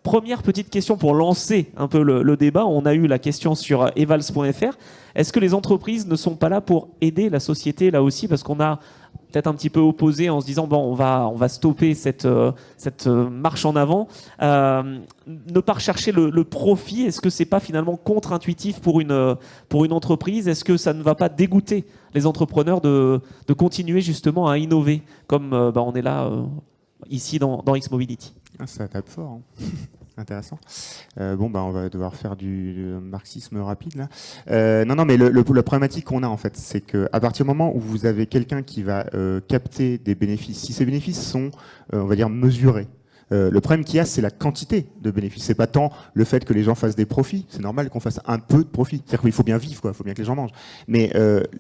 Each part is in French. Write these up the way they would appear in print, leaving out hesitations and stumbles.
Première petite question pour lancer un peu le débat. On a eu la question sur evals.fr. Est-ce que les entreprises ne sont pas là pour aider la société là aussi? Parce qu'on a peut-être un petit peu opposé en se disant bon, on va stopper cette marche en avant. Ne pas rechercher le profit, est-ce que c'est pas finalement contre-intuitif pour une entreprise? Est-ce que ça ne va pas dégoûter les entrepreneurs de continuer justement à innover comme on est là ici dans X-Mobility? Ça tape fort. Hein. Intéressant. On va devoir faire du marxisme rapide là. Non, mais la problématique qu'on a en fait, c'est que à partir du moment où vous avez quelqu'un qui va capter des bénéfices, si ces bénéfices sont, on va dire, mesurés. Le problème qu'il y a, c'est la quantité de bénéfices. C'est pas tant le fait que les gens fassent des profits. C'est normal qu'on fasse un peu de profit. C'est-à-dire qu'il faut bien vivre, quoi. Il faut bien que les gens mangent. Mais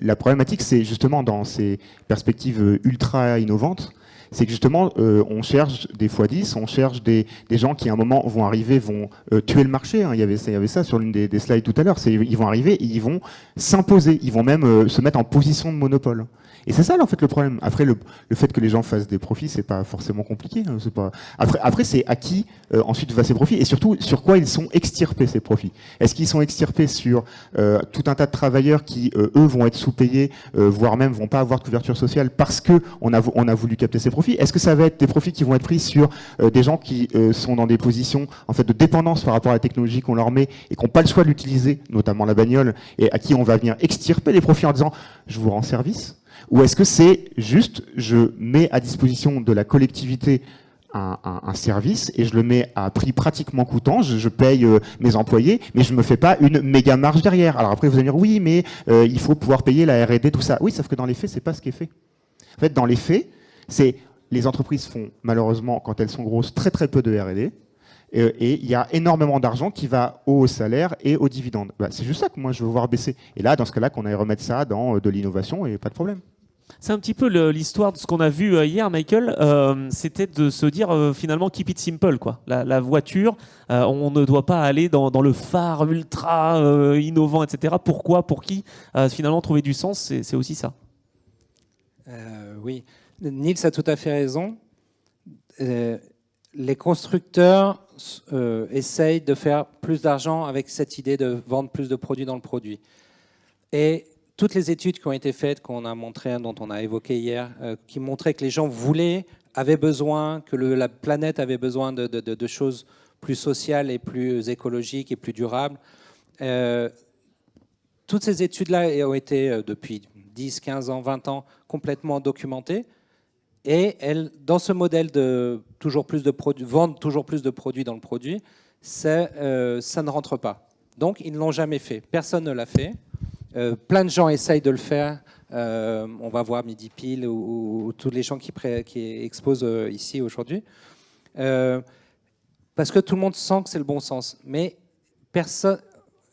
la problématique, c'est justement dans ces perspectives ultra innovantes. C'est que justement, on cherche des x10, on cherche des gens qui à un moment vont arriver, vont tuer le marché. Hein. Il y avait ça sur l'une des slides tout à l'heure. Ils vont arriver et ils vont s'imposer. Ils vont même se mettre en position de monopole. Et c'est ça, là, en fait, le problème. Après, le fait que les gens fassent des profits, c'est pas forcément compliqué. Hein. C'est pas... Après, c'est à qui ensuite va ces profits et surtout sur quoi ils sont extirpés ces profits. Est-ce qu'ils sont extirpés sur tout un tas de travailleurs qui eux vont être sous-payés, voire même vont pas avoir de couverture sociale parce que on a voulu capter ces profits? Est-ce que ça va être des profits qui vont être pris sur des gens qui sont dans des positions en fait de dépendance par rapport à la technologie qu'on leur met et qui n'ont pas le choix de l'utiliser, notamment la bagnole, et à qui on va venir extirper les profits en disant je vous rends service? Ou est-ce que c'est juste, je mets à disposition de la collectivité un service et je le mets à prix pratiquement coûtant, je paye mes employés, mais je me fais pas une méga marge derrière. Alors après, vous allez me dire, oui, mais il faut pouvoir payer la R&D, tout ça. Oui, sauf que dans les faits, c'est pas ce qui est fait. En fait, dans les faits, les entreprises font, malheureusement, quand elles sont grosses, très très peu de R&D. Et il y a énormément d'argent qui va au salaire et aux dividendes. C'est juste ça que moi je veux voir baisser. Et là, dans ce cas-là, qu'on aille remettre ça dans de l'innovation et pas de problème. C'est un petit peu l'histoire de ce qu'on a vu hier, Michael. C'était de se dire finalement keep it simple, quoi. La voiture, on ne doit pas aller dans le phare ultra innovant, etc. Pourquoi? Pour qui? Finalement, trouver du sens, c'est aussi ça. Oui, Niels a tout à fait raison. Les constructeurs essayent de faire plus d'argent avec cette idée de vendre plus de produits dans le produit. Et toutes les études qui ont été faites, qu'on a montrées, dont on a évoqué hier, qui montraient que les gens avaient besoin, que la planète avait besoin de choses plus sociales et plus écologiques et plus durables. Toutes ces études-là ont été, depuis 10, 15 ans, 20 ans, complètement documentées. Et dans ce modèle de vendre toujours plus de produits dans le produit, ça ne rentre pas. Donc, ils ne l'ont jamais fait. Personne ne l'a fait. Plein de gens essayent de le faire. On va voir Midi Pile ou tous les gens qui exposent ici aujourd'hui. Parce que tout le monde sent que c'est le bon sens. Mais personne...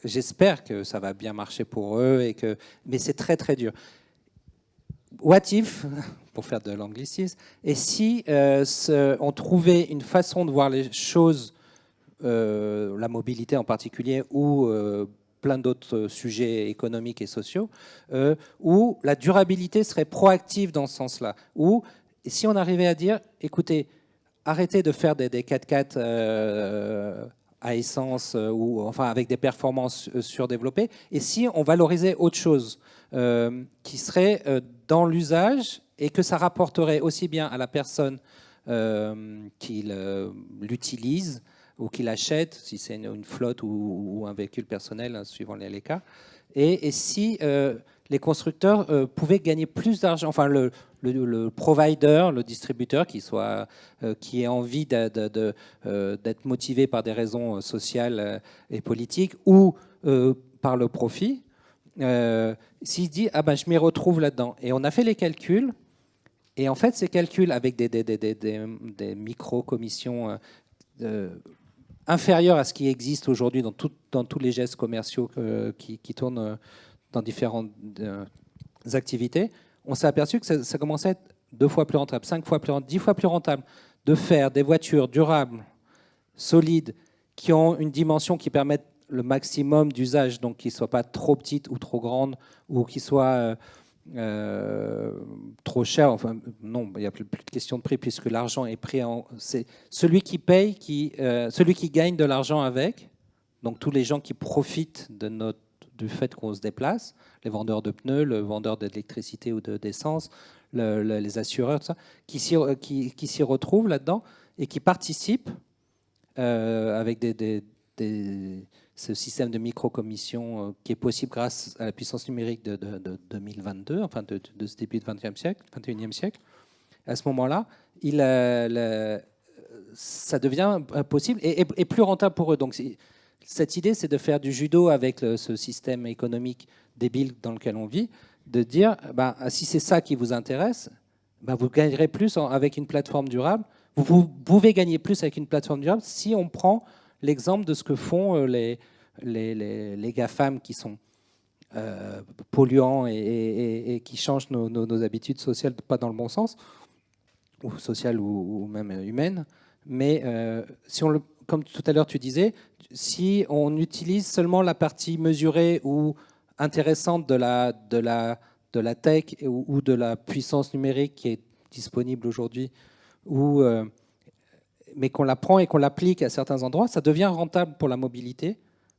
J'espère que ça va bien marcher pour eux, mais c'est très très dur. What if, pour faire de l'anglicisme, et si on trouvait une façon de voir les choses, la mobilité en particulier, ou plein d'autres sujets économiques et sociaux, où la durabilité serait proactive dans ce sens-là. Ou si on arrivait à dire, écoutez, arrêtez de faire des 4x4 à essence, ou enfin avec des performances surdéveloppées, et si on valorisait autre chose qui serait dans l'usage et que ça rapporterait aussi bien à la personne qui l'utilise ou qui l'achète, si c'est une flotte ou un véhicule personnel, hein, suivant les cas, et si les constructeurs pouvaient gagner plus d'argent, enfin le provider, le distributeur qui ait envie d'être motivé par des raisons sociales et politiques ou par le profit, s'il dit ah ben je m'y retrouve là-dedans, et on a fait les calculs, et en fait ces calculs avec des micro-commissions inférieures à ce qui existe aujourd'hui dans tous les gestes commerciaux qui tournent dans différentes activités, on s'est aperçu que ça commençait à être 2 fois plus rentable, 5 fois plus rentable, 10 fois plus rentable de faire des voitures durables, solides, qui ont une dimension qui permette le maximum d'usage, donc qui ne soient pas trop petites ou trop grandes, ou qui soient trop chères, enfin non, il n'y a plus de question de prix puisque l'argent est pris c'est celui qui paye, celui qui gagne de l'argent avec. Donc tous les gens qui profitent du fait qu'on se déplace, les vendeurs de pneus, le vendeur d'électricité ou d'essence, les assureurs, tout ça, qui s'y retrouvent là-dedans et qui participent avec ce système de micro-commission qui est possible grâce à la puissance numérique de 2022, enfin de ce début du XXIe siècle. À ce moment-là, ça devient possible et plus rentable pour eux. Donc, cette idée, c'est de faire du judo avec ce système économique débile dans lequel on vit, de dire, si c'est ça qui vous intéresse, vous gagnerez plus avec une plateforme durable. Vous pouvez gagner plus avec une plateforme durable si on prend l'exemple de ce que font les GAFAM qui sont polluants et qui changent nos habitudes sociales, pas dans le bon sens, ou sociales ou même humaines. Mais comme tout à l'heure tu disais, si on utilise seulement la partie mesurée ou intéressante de la tech ou de la puissance numérique qui est disponible aujourd'hui, mais qu'on la prend et qu'on l'applique à certains endroits, ça devient rentable pour la mobilité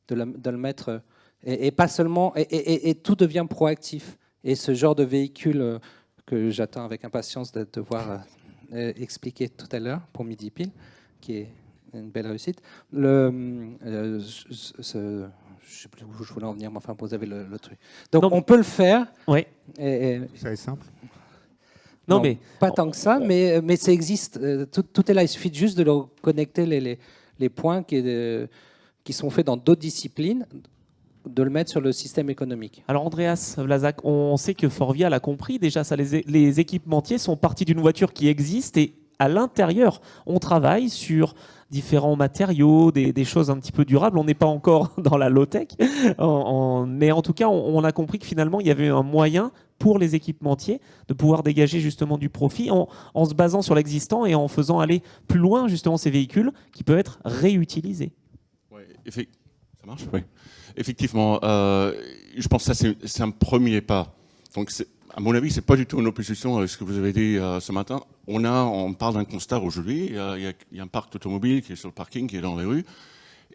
de le mettre, et pas seulement, et tout devient proactif. Et ce genre de véhicule que j'attends avec impatience de voir expliquer tout à l'heure pour Midi Pile, qui est une belle réussite. Je ne sais plus où je voulais en venir, mais enfin, vous avez le truc. Donc, on peut le faire. Oui. Ça est simple. Non, mais pas tant que ça, mais ça existe. Tout est là. Il suffit juste de connecter les points qui sont faits dans d'autres disciplines, de le mettre sur le système économique. Alors Andreas Vlasak, on sait que Forvia l'a compris. Déjà, les équipementiers sont partis d'une voiture qui existe et à l'intérieur, on travaille sur différents matériaux, des choses un petit peu durables. On n'est pas encore dans la low-tech, mais en tout cas, on a compris que finalement, il y avait un moyen pour les équipementiers de pouvoir dégager justement du profit en se basant sur l'existant et en faisant aller plus loin justement ces véhicules qui peuvent être réutilisés. Ouais, ça marche ? Oui. Effectivement, je pense que ça, c'est un premier pas. Donc, à mon avis, ce n'est pas du tout une opposition à ce que vous avez dit ce matin. On parle d'un constat aujourd'hui. Il y a un parc automobile qui est sur le parking, qui est dans les rues.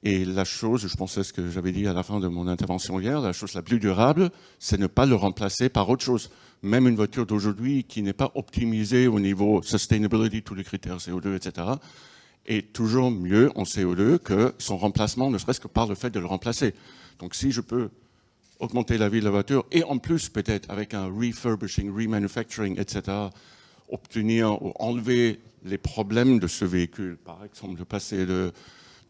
Et la chose, je pense à ce que j'avais dit à la fin de mon intervention hier, la chose la plus durable, c'est ne pas le remplacer par autre chose. Même une voiture d'aujourd'hui qui n'est pas optimisée au niveau sustainability, tous les critères CO2, etc., est toujours mieux en CO2 que son remplacement, ne serait-ce que par le fait de le remplacer. Donc si je peux augmenter la vie de la voiture et en plus peut-être avec un refurbishing, remanufacturing, etc., obtenir ou enlever les problèmes de ce véhicule, par exemple de passer de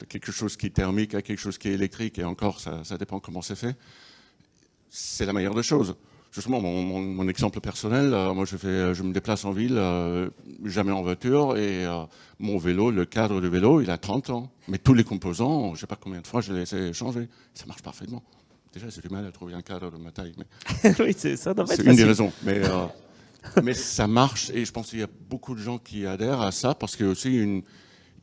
quelque chose qui est thermique à quelque chose qui est électrique, et encore ça dépend comment c'est fait, c'est la meilleure des choses. Justement, mon exemple personnel, moi je me déplace en ville, jamais en voiture, et mon vélo, le cadre du vélo, il a 30 ans. Mais tous les composants, je ne sais pas combien de fois je l'ai essayé changer, ça marche parfaitement. Déjà, j'ai du mal à trouver un cadre de ma taille. Mais oui, c'est ça. C'est une des raisons. Mais ça marche, et je pense qu'il y a beaucoup de gens qui adhèrent à ça, parce qu'il y a aussi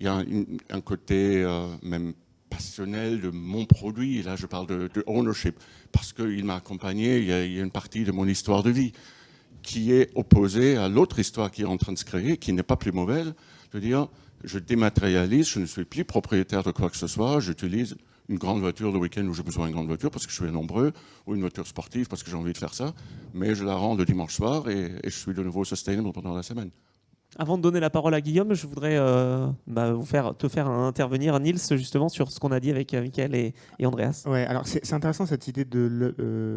il y a un côté même passionnel de mon produit, et là je parle de ownership, parce qu'il m'a accompagné, il y a une partie de mon histoire de vie qui est opposée à l'autre histoire qui est en train de se créer, qui n'est pas plus mauvaise, de dire je dématérialise, je ne suis plus propriétaire de quoi que ce soit, j'utilise une grande voiture le week-end où j'ai besoin d'une grande voiture parce que je suis nombreux, ou une voiture sportive parce que j'ai envie de faire ça, mais je la rends le dimanche soir et je suis de nouveau sustainable pendant la semaine. Avant de donner la parole à Guillaume, je voudrais te faire intervenir, Nils, justement, sur ce qu'on a dit avec Michael et Andreas. Ouais, alors c'est intéressant cette idée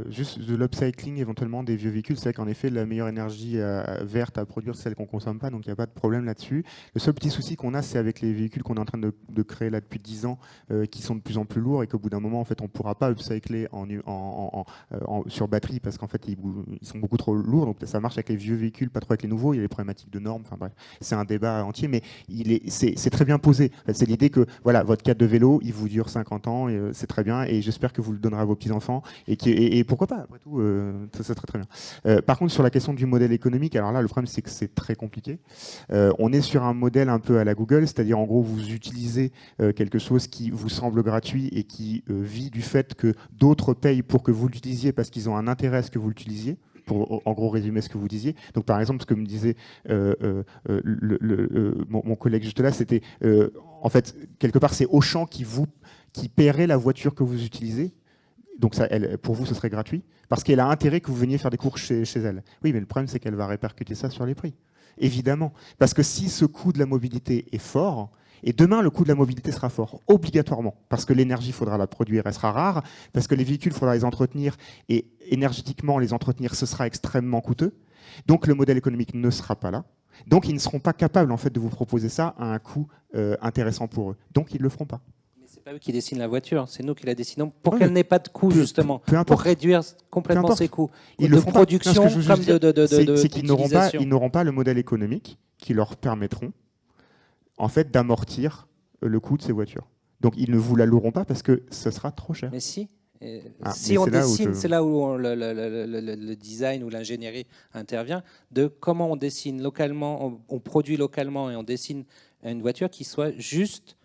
juste de l'upcycling éventuellement des vieux véhicules. C'est vrai qu'en effet, la meilleure énergie verte à produire, c'est celle qu'on ne consomme pas, donc il n'y a pas de problème là-dessus. Le seul petit souci qu'on a, c'est avec les véhicules qu'on est en train de créer là depuis 10 ans, qui sont de plus en plus lourds, et qu'au bout d'un moment, en fait, on ne pourra pas upcycler sur batterie, parce qu'en fait, ils sont beaucoup trop lourds. Donc ça marche avec les vieux véhicules, pas trop avec les nouveaux. Il y a les problématiques de normes. Enfin, c'est un débat entier, mais c'est très bien posé. C'est l'idée que voilà, votre cadre de vélo, il vous dure 50 ans, et c'est très bien, et j'espère que vous le donnerez à vos petits-enfants, et pourquoi pas, après tout, ça c'est très très bien. Par contre, sur la question du modèle économique, alors là, le problème c'est que c'est très compliqué. On est sur un modèle un peu à la Google, c'est-à-dire en gros, vous utilisez quelque chose qui vous semble gratuit et qui vit du fait que d'autres payent pour que vous l'utilisiez parce qu'ils ont un intérêt à ce que vous l'utilisiez. pour en gros résumer ce que vous disiez. Donc par exemple, ce que me disait mon collègue juste là, c'était en fait quelque part c'est Auchan qui paierait la voiture que vous utilisez. Donc ça, pour vous, ce serait gratuit parce qu'elle a intérêt que vous veniez faire des courses chez elle. Oui, mais le problème c'est qu'elle va répercuter ça sur les prix. Évidemment, parce que si ce coût de la mobilité est fort, et demain le coût de la mobilité sera fort, obligatoirement, parce que l'énergie, il faudra la produire, elle sera rare, parce que les véhicules, il faudra les entretenir, et énergétiquement, les entretenir, ce sera extrêmement coûteux. Donc le modèle économique ne sera pas là. Donc ils ne seront pas capables en fait, de vous proposer ça à un coût intéressant pour eux. Donc ils ne le feront pas. Mais c'est pas eux qui dessinent la voiture, c'est nous qui la dessinons pour qu'elle n'ait pas de coût, justement, pour réduire complètement ses coûts de production comme c'est qu'ils n'auront pas le modèle économique qui leur permettront en fait d'amortir le coût de ces voitures. Donc ils ne vous la loueront pas parce que ce sera trop cher. Mais si. Si on dessine, c'est là où le design ou l'ingénierie intervient, de comment on dessine localement, on produit localement et on dessine une voiture qui soit juste,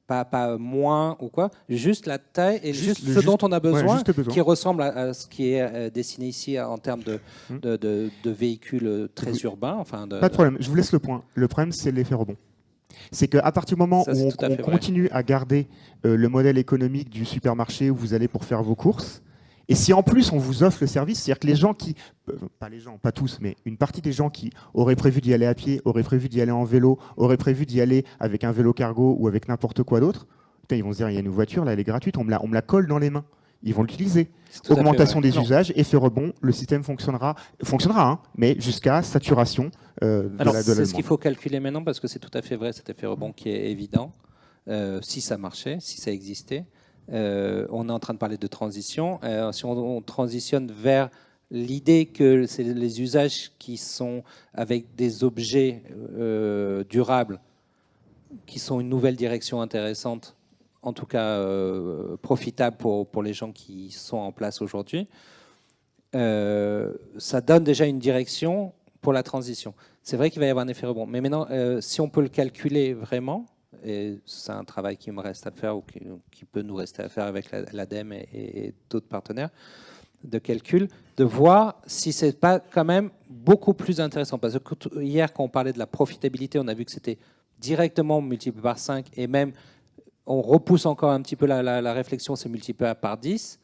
pas moins ou quoi, juste la taille et juste ce dont on a besoin, qui ressemble à ce qui est dessiné ici en termes de véhicules très urbains. Enfin pas de problème, je vous laisse le point. Le problème, c'est l'effet rebond. C'est qu'à partir du moment où on continue à garder le modèle économique du supermarché où vous allez pour faire vos courses, et si en plus on vous offre le service, c'est-à-dire que les gens qui, pas les gens, pas tous, mais une partie des gens qui auraient prévu d'y aller à pied, auraient prévu d'y aller en vélo, auraient prévu d'y aller avec un vélo cargo ou avec n'importe quoi d'autre, ils vont se dire, il y a une voiture, là elle est gratuite, on me la colle dans les mains. Ils vont l'utiliser. Augmentation des usages, effet rebond, le système fonctionnera hein, mais jusqu'à saturation de la demande. C'est ce qu'il faut calculer maintenant parce que c'est tout à fait vrai, cet effet rebond qui est évident. Si ça marchait, si ça existait, on est en train de parler de transition. Si on transitionne vers l'idée que c'est les usages qui sont avec des objets durables, qui sont une nouvelle direction intéressante, en tout cas profitable pour les gens qui sont en place aujourd'hui, ça donne déjà une direction pour la transition. C'est vrai qu'il va y avoir un effet rebond. Mais maintenant, si on peut le calculer vraiment, et c'est un travail qui me reste à faire ou qui peut nous rester à faire avec l'ADEME et d'autres partenaires de calcul, de voir si ce n'est pas quand même beaucoup plus intéressant. Parce que hier, quand on parlait de la profitabilité, on a vu que c'était directement multiplié par 5 et même on repousse encore un petit peu la réflexion, c'est multiplié par 10.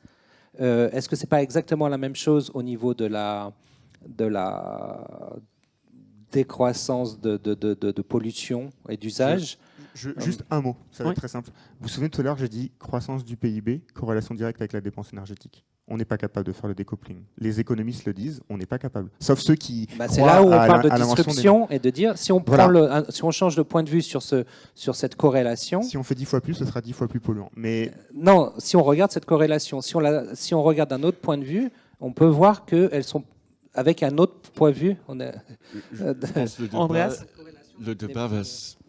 Est-ce que ce n'est pas exactement la même chose au niveau de la décroissance de pollution et d'usage? Juste un mot, ça va être très simple. Vous vous souvenez tout à l'heure, j'ai dit croissance du PIB, corrélation directe avec la dépense énergétique. On n'est pas capable de faire le découpling. Les économistes le disent, on n'est pas capable. Sauf ceux qui c'est là où on parle de disruption et de dire, si on, si on change de point de vue sur cette corrélation... Si on fait 10 fois plus, ce sera 10 fois plus polluant. Mais... Non, si on regarde cette corrélation, si on regarde d'un autre point de vue, on peut voir qu'elles sont... Avec un autre point de vue... Andreas, le débat va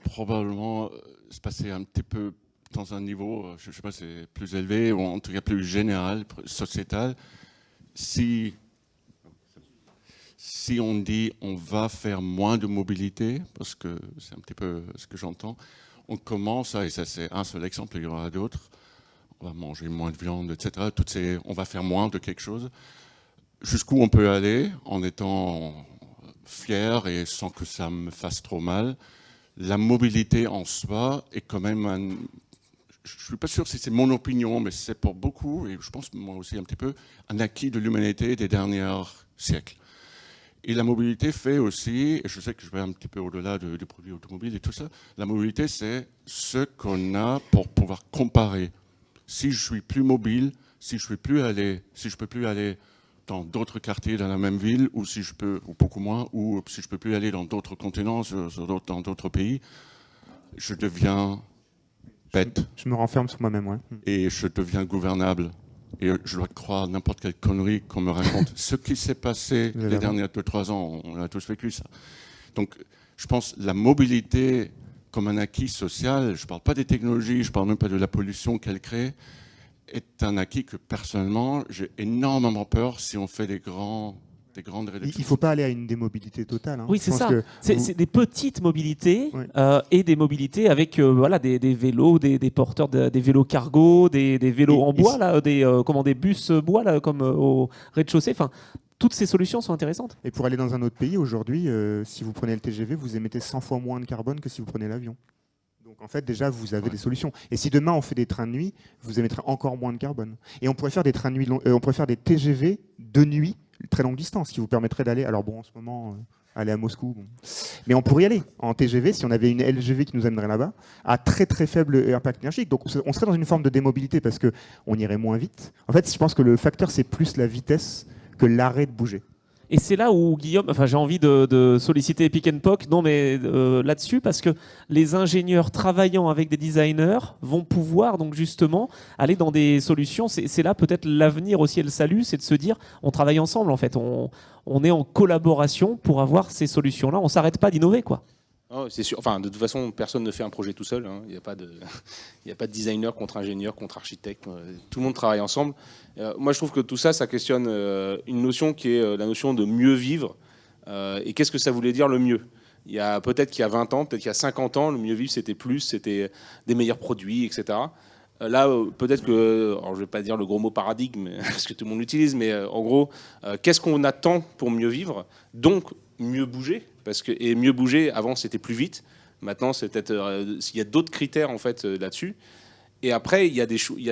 probablement se passer un petit peu dans un niveau, je ne sais pas, c'est plus élevé, ou en tout cas plus général, sociétal. Si on dit on va faire moins de mobilité, parce que c'est un petit peu ce que j'entends, on commence, et ça c'est un seul exemple, il y aura d'autres, on va manger moins de viande, etc. On va faire moins de quelque chose. Jusqu'où on peut aller en étant fier et sans que ça me fasse trop mal. La mobilité en soi est quand même je ne suis pas sûr si c'est mon opinion, mais c'est pour beaucoup, et je pense moi aussi un petit peu, un acquis de l'humanité des derniers siècles. Et la mobilité fait aussi, et je sais que je vais un petit peu au-delà du produit automobile et tout ça, la mobilité c'est ce qu'on a pour pouvoir comparer. Si je suis plus mobile, si je peux plus aller dans d'autres quartiers dans la même ville, ou si je peux, ou beaucoup moins, ou si je peux plus aller dans d'autres continents, dans d'autres pays, je deviens bête. Je me renferme sur moi-même, ouais. Et je deviens gouvernable. Et je dois croire n'importe quelle connerie qu'on me raconte. Ce qui s'est passé les derniers 2-3 ans, on a tous vécu ça. Donc, je pense la mobilité comme un acquis social, je ne parle pas des technologies, je ne parle même pas de la pollution qu'elle crée, est un acquis que personnellement, j'ai énormément peur si on fait des grands des grandes réductions. Il ne faut pas aller à une démobilité totale. Hein. Oui, c'est ça. C'est des petites mobilités Ouais. et des mobilités avec voilà, des vélos, des porteurs, des vélos cargo, des vélos en bois, là, des bus bois là, comme au rez-de-chaussée. Enfin, toutes ces solutions sont intéressantes. Et pour aller dans un autre pays, aujourd'hui, si vous prenez le TGV, vous émettez 100 fois moins de carbone que si vous prenez l'avion. Donc en fait, déjà, vous avez des solutions. Et si demain on fait des trains de nuit, vous émettrez encore moins de carbone. Et on pourrait faire des trains de nuit, on pourrait faire des TGV de nuit, très longue distance, qui vous permettrait d'aller. Alors bon, en ce moment, aller à Moscou, bon. Mais on pourrait y aller en TGV si on avait une LGV qui nous amènerait là-bas, à très très faible impact énergique. Donc on serait dans une forme de démobilité parce que on irait moins vite. En fait, je pense que le facteur c'est plus la vitesse que l'arrêt de bouger. Et c'est là où, Guillaume, enfin, j'ai envie de solliciter Pick and Pock, non, mais là-dessus, parce que les ingénieurs travaillant avec des designers vont pouvoir donc justement aller dans des solutions. C'est là peut-être l'avenir aussi et le salut, c'est de se dire, on travaille ensemble en fait, on est en collaboration pour avoir ces solutions-là. On ne s'arrête pas d'innover, quoi. Oh, c'est sûr. Enfin, de toute façon, personne ne fait un projet tout seul. Hein. Il n'y a pas de designer contre ingénieur contre architecte. Tout le monde travaille ensemble. Moi, je trouve que tout ça, ça questionne une notion qui est la notion de mieux vivre. Et qu'est-ce que ça voulait dire le mieux ? Peut-être qu'il y a 20 ans, peut-être qu'il y a 50 ans, le mieux vivre, c'était des meilleurs produits, etc. Là, peut-être que, alors je ne vais pas dire le gros mot paradigme, parce que tout le monde l'utilise, mais en gros, qu'est-ce qu'on attend pour mieux vivre ? Donc, mieux bouger. Et mieux bouger, avant, c'était plus vite. Maintenant, c'est peut-être, il y a d'autres critères en fait là-dessus. Et après, il y a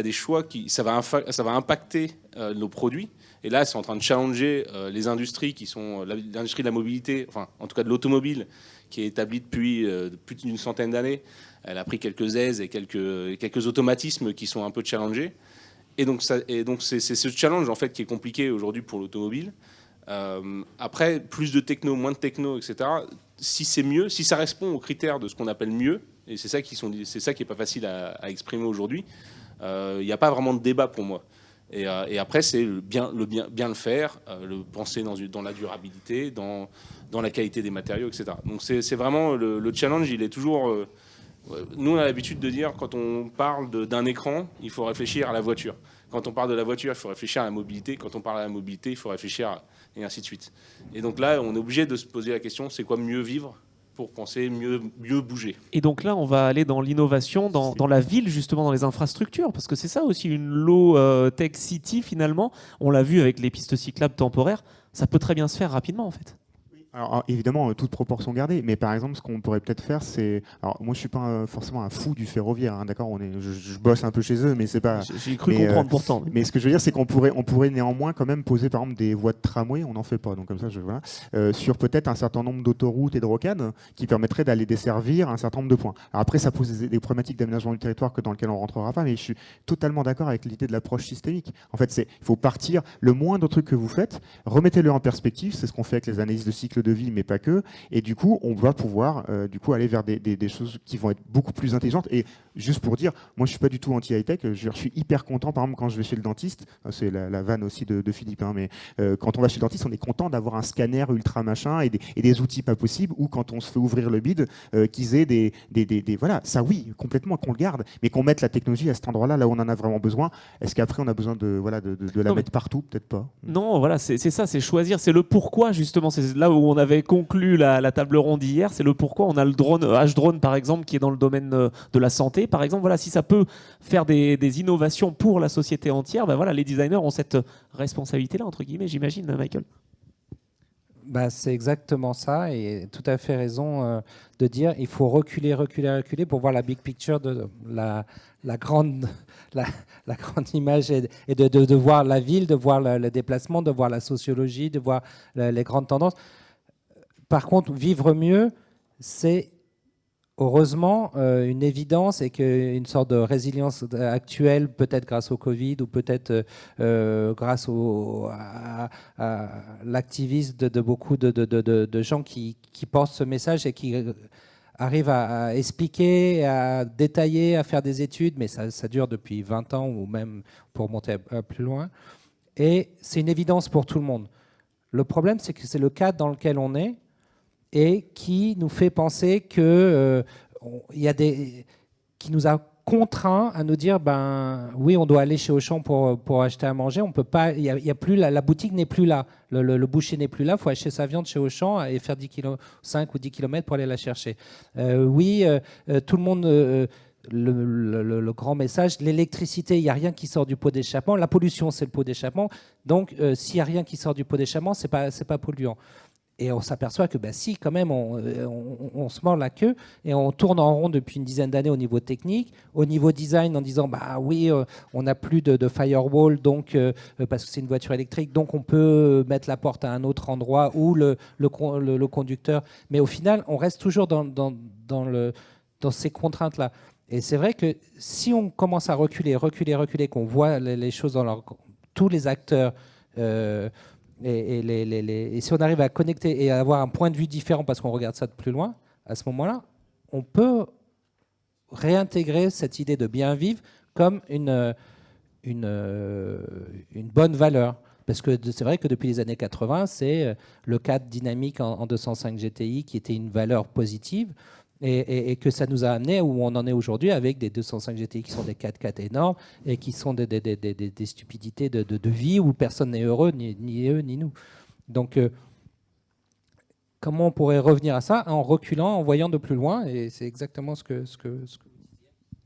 des choix qui, ça va impacter nos produits. Et là, c'est en train de challenger les industries qui sont l'industrie de la mobilité, enfin, en tout cas de l'automobile, qui est établie depuis plus d'une centaine d'années. Elle a pris quelques aises et quelques automatismes qui sont un peu challengés. Et donc, c'est ce challenge en fait qui est compliqué aujourd'hui pour l'automobile. Après, plus de techno, moins de techno, etc. Si c'est mieux, si ça répond aux critères de ce qu'on appelle mieux, et c'est ça qui est pas facile à exprimer aujourd'hui, il n'y a pas vraiment de débat pour moi. Et après, c'est bien le faire, le penser dans la durabilité, dans la qualité des matériaux, etc. Donc c'est vraiment le challenge, il est toujours... nous, on a l'habitude de dire, quand on parle d'un écran, il faut réfléchir à la voiture. Quand on parle de la voiture, il faut réfléchir à la mobilité. Quand on parle à la mobilité, il faut réfléchir et ainsi de suite. Et donc là, on est obligé de se poser la question, c'est quoi mieux vivre pour penser mieux bouger. Et donc là, on va aller dans l'innovation, dans la ville, justement, dans les infrastructures, parce que c'est ça aussi une low tech city, finalement. On l'a vu avec les pistes cyclables temporaires, ça peut très bien se faire rapidement, en fait. Alors évidemment, toute proportion gardée, mais par exemple, ce qu'on pourrait peut-être faire, c'est... Alors moi, je suis pas forcément un fou du ferroviaire, hein, d'accord, je bosse un peu chez eux, mais c'est pas... J'ai cru comprendre pourtant. Mais ce que je veux dire, c'est qu'on pourrait néanmoins quand même poser, par exemple, des voies de tramway, on n'en fait pas, donc comme ça, voilà, sur peut-être un certain nombre d'autoroutes et de rocades qui permettraient d'aller desservir un certain nombre de points. Alors après, ça pose des problématiques d'aménagement du territoire dans lesquelles on ne rentrera pas, mais je suis totalement d'accord avec l'idée de l'approche systémique. En fait, il faut partir, le moindre truc que vous faites, remettez-le en perspective, c'est ce qu'on fait avec les analyses de cycle de vie, mais pas que. Et du coup, on va pouvoir aller vers des choses qui vont être beaucoup plus intelligentes. Et juste pour dire, moi, je suis pas du tout anti-high-tech. Je suis hyper content, par exemple, quand je vais chez le dentiste. C'est la vanne aussi de Philippe. Hein, mais quand on va chez le dentiste, on est content d'avoir un scanner ultra machin et des outils pas possibles. Ou quand on se fait ouvrir le bide, qu'ils aient des voilà, ça oui, complètement, qu'on le garde, mais qu'on mette la technologie à cet endroit-là, là où on en a vraiment besoin. Est-ce qu'après on a besoin de la mettre partout? Peut-être pas. Non, voilà, c'est ça, c'est choisir, c'est le pourquoi justement. C'est là où on avait conclu la table ronde hier, c'est le pourquoi. On a le drone, H-Drone par exemple, qui est dans le domaine de la santé, par exemple. Voilà, si ça peut faire des innovations pour la société entière, ben voilà, les designers ont cette responsabilité-là, entre guillemets, j'imagine, Michael. Bah, c'est exactement ça, et tout à fait raison de dire il faut reculer pour voir la big picture de la grande image et de voir la ville, de voir le déplacement, de voir la sociologie, de voir les grandes tendances. Par contre, vivre mieux, c'est heureusement une évidence et qu'une sorte de résilience actuelle, peut-être grâce au Covid ou peut-être grâce à l'activisme de beaucoup de gens qui portent ce message et qui arrivent à expliquer, à détailler, à faire des études, mais ça dure depuis 20 ans ou même pour monter plus loin. Et c'est une évidence pour tout le monde. Le problème, c'est que c'est le cadre dans lequel on est et qui nous fait penser que qui nous a contraint à nous dire, oui, on doit aller chez Auchan pour acheter à manger. On peut pas, il y a plus la boutique n'est plus là, le boucher n'est plus là. Il faut acheter sa viande chez Auchan et faire 5 ou 10 km pour aller la chercher. Tout le monde. Le grand message, l'électricité, il n'y a rien qui sort du pot d'échappement. La pollution, c'est le pot d'échappement. Donc, s'il n'y a rien qui sort du pot d'échappement, c'est pas polluant. Et on s'aperçoit que si, quand même, on se mord la queue et on tourne en rond depuis une dizaine d'années au niveau technique, au niveau design, en disant oui, on n'a plus de firewall, donc parce que c'est une voiture électrique, donc on peut mettre la porte à un autre endroit ou le conducteur. Mais au final, on reste toujours dans ces contraintes-là. Et c'est vrai que si on commence à reculer, qu'on voit les choses dans tous les acteurs, et si on arrive à connecter et à avoir un point de vue différent parce qu'on regarde ça de plus loin, à ce moment-là, on peut réintégrer cette idée de bien vivre comme une bonne valeur. Parce que c'est vrai que depuis les années 80, c'est le cadre dynamique en 205 GTI qui était une valeur positive. Et que ça nous a amené où on en est aujourd'hui avec des 205 GTI qui sont des 4x4 énormes et qui sont des stupidités de vie où personne n'est heureux, ni eux, ni nous. Donc, comment on pourrait revenir à ça en reculant, en voyant de plus loin? Et c'est exactement ce que...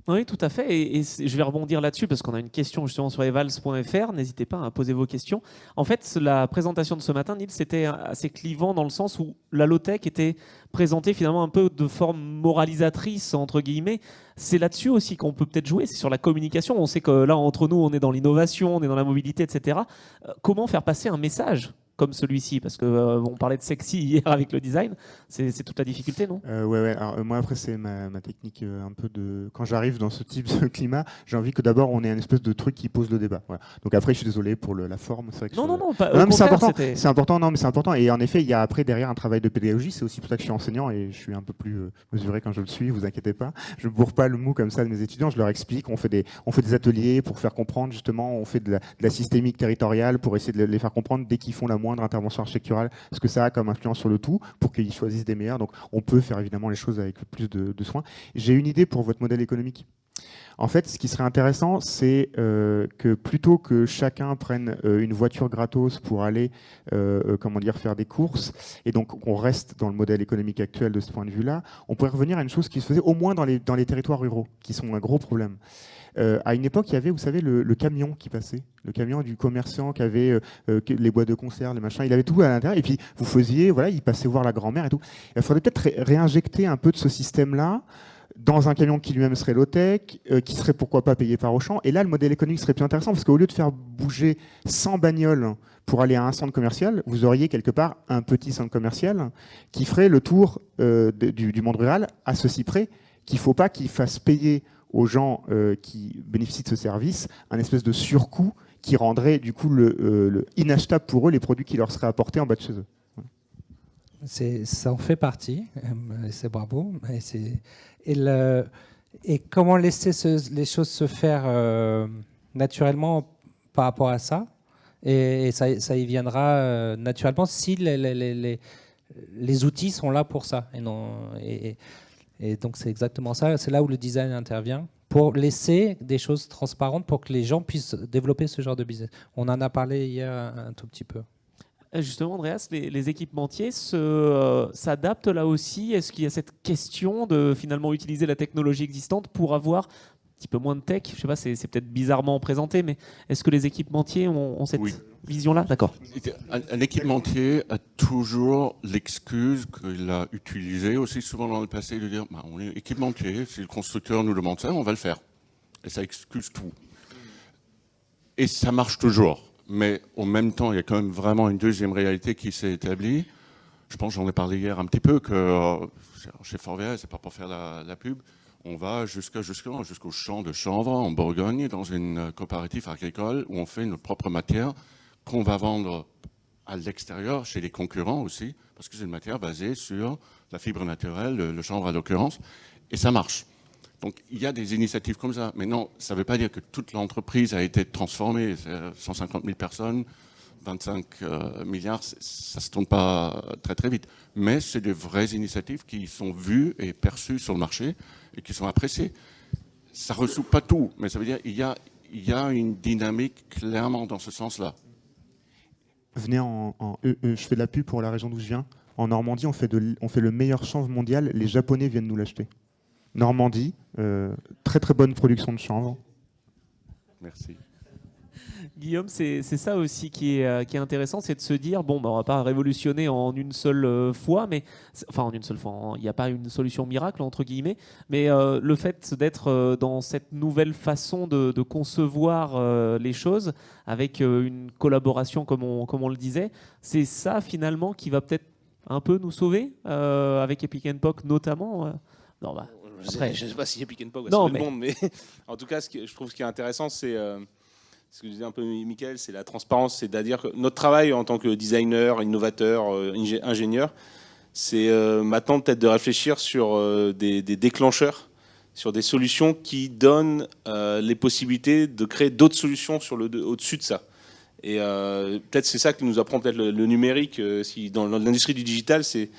Oui, tout à fait. Et je vais rebondir là-dessus parce qu'on a une question justement sur evals.fr. N'hésitez pas à poser vos questions. En fait, la présentation de ce matin, Nils, c'était assez clivant dans le sens où la low-tech était présentée finalement un peu de forme moralisatrice, entre guillemets. C'est là-dessus aussi qu'on peut peut-être jouer, c'est sur la communication. On sait que là, entre nous, on est dans l'innovation, on est dans la mobilité, etc. Comment faire passer un message comme celui-ci, parce que on parlait de sexy hier avec le design, c'est toute la difficulté, non? Ouais. Alors, moi, après, c'est ma technique un peu de... Quand j'arrive dans ce type de climat, j'ai envie que d'abord, on ait un espèce de truc qui pose le débat. Voilà. Donc après, je suis désolé pour la forme. Vrai que Non, mais c'est important. C'est important. Non, mais c'est important. Et en effet, il y a après derrière un travail de pédagogie. C'est aussi pour ça que je suis enseignant et je suis un peu plus mesuré quand je le suis. Vous inquiétez pas. Je ne bourre pas le mou comme ça de mes étudiants. Je leur explique. On fait des ateliers pour faire comprendre justement. On fait de la systémique territoriale pour essayer de les faire comprendre dès qu'ils font la moindre intervention architecturale, ce que ça a comme influence sur le tout, pour qu'ils choisissent des meilleurs. Donc on peut faire évidemment les choses avec plus de soin. J'ai une idée pour votre modèle économique. En fait, ce qui serait intéressant, c'est que plutôt que chacun prenne une voiture gratos pour aller faire des courses, et donc on reste dans le modèle économique actuel de ce point de vue-là, on pourrait revenir à une chose qui se faisait au moins dans les territoires ruraux, qui sont un gros problème. À une époque, il y avait, vous savez, le camion qui passait, le camion du commerçant qui avait les boîtes de conserve, les machins, il avait tout à l'intérieur, et puis vous faisiez, voilà, il passait voir la grand-mère et tout. Il faudrait peut-être réinjecter un peu de ce système-là dans un camion qui lui-même serait low-tech, qui serait pourquoi pas payé par Auchan. Et là, le modèle économique serait plus intéressant, parce qu'au lieu de faire bouger 100 bagnoles pour aller à un centre commercial, vous auriez quelque part un petit centre commercial qui ferait le tour du monde rural, à ceci près qu'il ne faut pas qu'il fasse payer aux gens qui bénéficient de ce service un espèce de surcoût qui rendrait du coup inachetable pour eux les produits qui leur seraient apportés en bas de chez eux. Ça en fait partie, c'est bravo. Et comment laisser les choses se faire naturellement par rapport à ça, et ça y viendra naturellement si les outils sont là pour ça. Et donc c'est exactement ça, c'est là où le design intervient, pour laisser des choses transparentes pour que les gens puissent développer ce genre de business. On en a parlé hier un tout petit peu. Justement, Andreas, les équipementiers s'adaptent là aussi. Est-ce qu'il y a cette question de finalement utiliser la technologie existante pour avoir un petit peu moins de tech? Je ne sais pas, c'est peut-être bizarrement présenté, mais est-ce que les équipementiers ont cette vision-là? D'accord. Un équipementier a toujours l'excuse qu'il a utilisée aussi souvent dans le passé de dire on est équipementier, si le constructeur nous demande ça, on va le faire. Et ça excuse tout. Et ça marche toujours. Mais en même temps, il y a quand même vraiment une deuxième réalité qui s'est établie. Je pense, j'en ai parlé hier un petit peu, que chez Forvia, c'est pas pour faire la pub, on va jusqu'au champ de chanvre en Bourgogne, dans une coopérative agricole où on fait notre propre matière qu'on va vendre à l'extérieur, chez les concurrents aussi, parce que c'est une matière basée sur la fibre naturelle, le chanvre à l'occurrence, et ça marche. Donc il y a des initiatives comme ça. Mais non, ça ne veut pas dire que toute l'entreprise a été transformée. 150 000 personnes, 25 milliards, ça ne se tourne pas très très vite. Mais c'est des vraies initiatives qui sont vues et perçues sur le marché et qui sont appréciées. ça ne résout pas tout, mais ça veut dire qu'il y a une dynamique clairement dans ce sens-là. Venez je fais de la pub pour la région d'où je viens. En Normandie, on fait le meilleur chanvre mondial. Les Japonais viennent nous l'acheter. Normandie, très très bonne production de chanvre. Merci. Guillaume, c'est ça aussi qui est intéressant, c'est de se dire, bon, bah, on ne va pas révolutionner en une seule fois, mais enfin en une seule fois, il n'y a pas une solution miracle, entre guillemets, mais le fait d'être dans cette nouvelle façon de concevoir les choses, avec une collaboration, comme on le disait, c'est ça finalement qui va peut-être un peu nous sauver, avec Epic & Poc notamment. Non, bah, Je ne sais pas si Epic & Poc va Non, sauver le monde, mais en tout cas, je trouve ce qui est intéressant, c'est ce que disait un peu Mickaël, c'est la transparence. C'est-à-dire que notre travail en tant que designer, innovateur, ingénieur, c'est maintenant peut-être de réfléchir sur des déclencheurs, sur des solutions qui donnent les possibilités de créer d'autres solutions au-dessus de ça. Et peut-être c'est ça que nous apprend peut-être le numérique. Si dans l'industrie du digital, c'est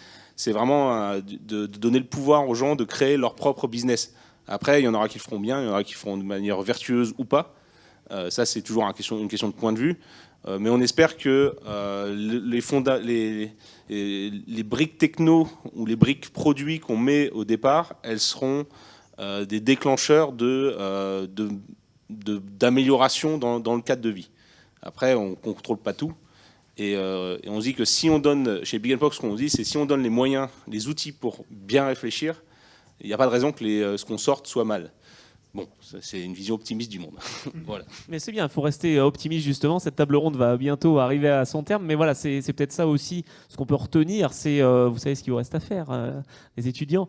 vraiment de donner le pouvoir aux gens de créer leur propre business. Après, il y en aura qui le feront bien, il y en aura qui le feront de manière vertueuse ou pas. Ça, c'est toujours une question de point de vue. Mais on espère que les briques techno ou les briques produits qu'on met au départ, elles seront des déclencheurs d'amélioration dans le cadre de vie. Après, on ne contrôle pas tout. Et on se dit que si on donne, chez Big & Poc, ce qu'on dit, c'est si on donne les moyens, les outils pour bien réfléchir, il n'y a pas de raison que ce qu'on sorte soit mal. Bon, c'est une vision optimiste du monde. Voilà. Mais c'est bien, il faut rester optimiste justement. Cette table ronde va bientôt arriver à son terme. Mais voilà, c'est peut-être ça aussi. Ce qu'on peut retenir, c'est, vous savez ce qu'il vous reste à faire, les étudiants,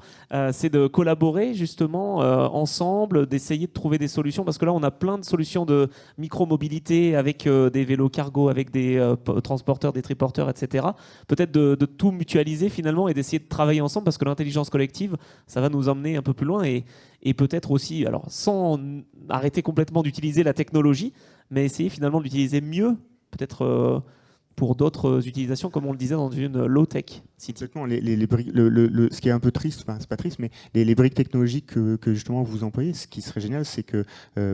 c'est de collaborer justement ensemble, d'essayer de trouver des solutions. Parce que là, on a plein de solutions de micro-mobilité avec des vélos cargo, avec des transporteurs, des triporteurs, etc. Peut-être de tout mutualiser finalement et d'essayer de travailler ensemble parce que l'intelligence collective, ça va nous emmener un peu plus loin et peut-être aussi, alors sans arrêter complètement d'utiliser la technologie, mais essayer finalement d'utiliser mieux, peut-être pour d'autres utilisations, comme on le disait dans une low-tech city. Exactement, ce qui est un peu triste, enfin c'est pas triste, mais les briques technologiques que justement vous employez, ce qui serait génial, c'est que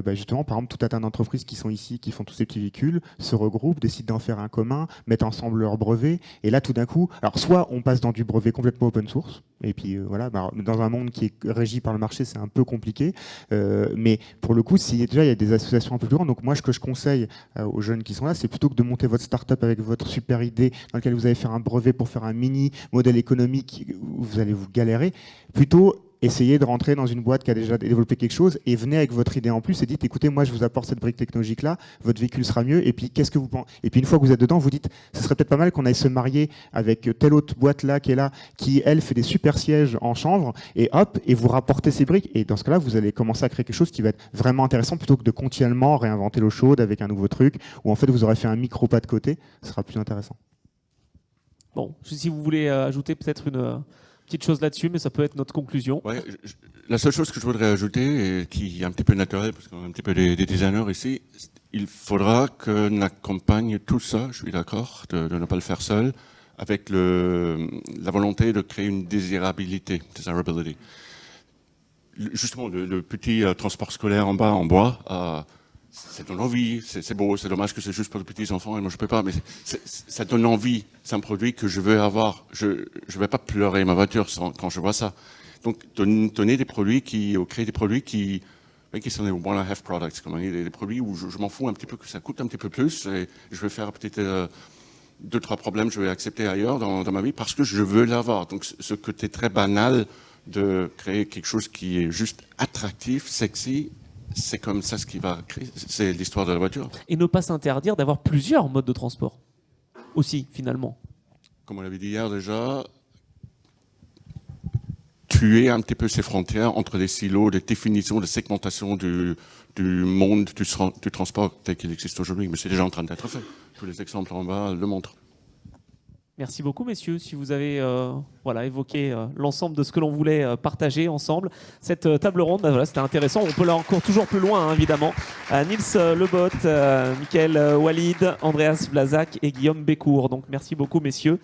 justement, par exemple, tout un tas d'entreprises qui sont ici, qui font tous ces petits véhicules, se regroupent, décident d'en faire un commun, mettent ensemble leurs brevets, et là tout d'un coup, alors soit on passe dans du brevet complètement open source, et puis voilà, dans un monde qui est régi par le marché, c'est un peu compliqué, mais pour le coup, déjà il y a des associations un peu plus grandes, donc moi ce que je conseille aux jeunes qui sont là, c'est plutôt que de monter votre start-up avec votre super idée dans laquelle vous allez faire un brevet pour faire un mini modèle économique où vous allez vous galérer, plutôt essayez de rentrer dans une boîte qui a déjà développé quelque chose et venez avec votre idée en plus et dites écoutez, moi je vous apporte cette brique technologique là, votre véhicule sera mieux, et puis qu'est-ce que vous pensez, et puis une fois que vous êtes dedans, vous dites ce serait peut-être pas mal qu'on aille se marier avec telle autre boîte là qui est là, qui elle fait des super sièges en chanvre, et hop, et vous rapportez ces briques, et dans ce cas-là vous allez commencer à créer quelque chose qui va être vraiment intéressant plutôt que de continuellement réinventer l'eau chaude avec un nouveau truc où en fait vous aurez fait un micro pas de côté, ce sera plus intéressant. Bon, si vous voulez ajouter peut-être une petite chose là-dessus, mais ça peut être notre conclusion. Ouais, la seule chose que je voudrais ajouter, et qui est un petit peu naturelle, parce qu'on est un petit peu des designers ici, il faudra qu'on accompagne tout ça, je suis d'accord, de ne pas le faire seul, avec la volonté de créer une désirabilité, desirability. Justement, le petit transport scolaire en bas, en bois, ça donne envie, c'est beau, c'est dommage que c'est juste pour les petits enfants et moi je peux pas, mais ça donne envie. C'est un produit que je veux avoir. Je vais pas pleurer ma voiture quand je vois ça. Donc donner des produits ou créer des produits qui sont des one and a half products, comme on dit, des produits où je m'en fous un petit peu, que ça coûte un petit peu plus et je vais faire peut-être 2-3 problèmes, je vais accepter ailleurs dans ma vie parce que je veux l'avoir. Donc ce côté très banal de créer quelque chose qui est juste attractif, sexy. C'est comme ça ce qui va créer, c'est l'histoire de la voiture. Et ne pas s'interdire d'avoir plusieurs modes de transport aussi, finalement. Comme on l'avait dit hier déjà, tuer un petit peu ces frontières entre les silos de définition, de segmentation du monde du transport tel qu'il existe aujourd'hui. Mais c'est déjà en train d'être fait. Tous les exemples en bas le montrent. Merci beaucoup, messieurs. Si vous avez évoqué l'ensemble de ce que l'on voulait partager ensemble, cette table ronde, c'était intéressant. On peut aller encore toujours plus loin, hein, évidemment. Nils Lebotte, Mickaël Walid, Andreas Vlasak et Guillaume Bécourt. Donc, merci beaucoup, messieurs.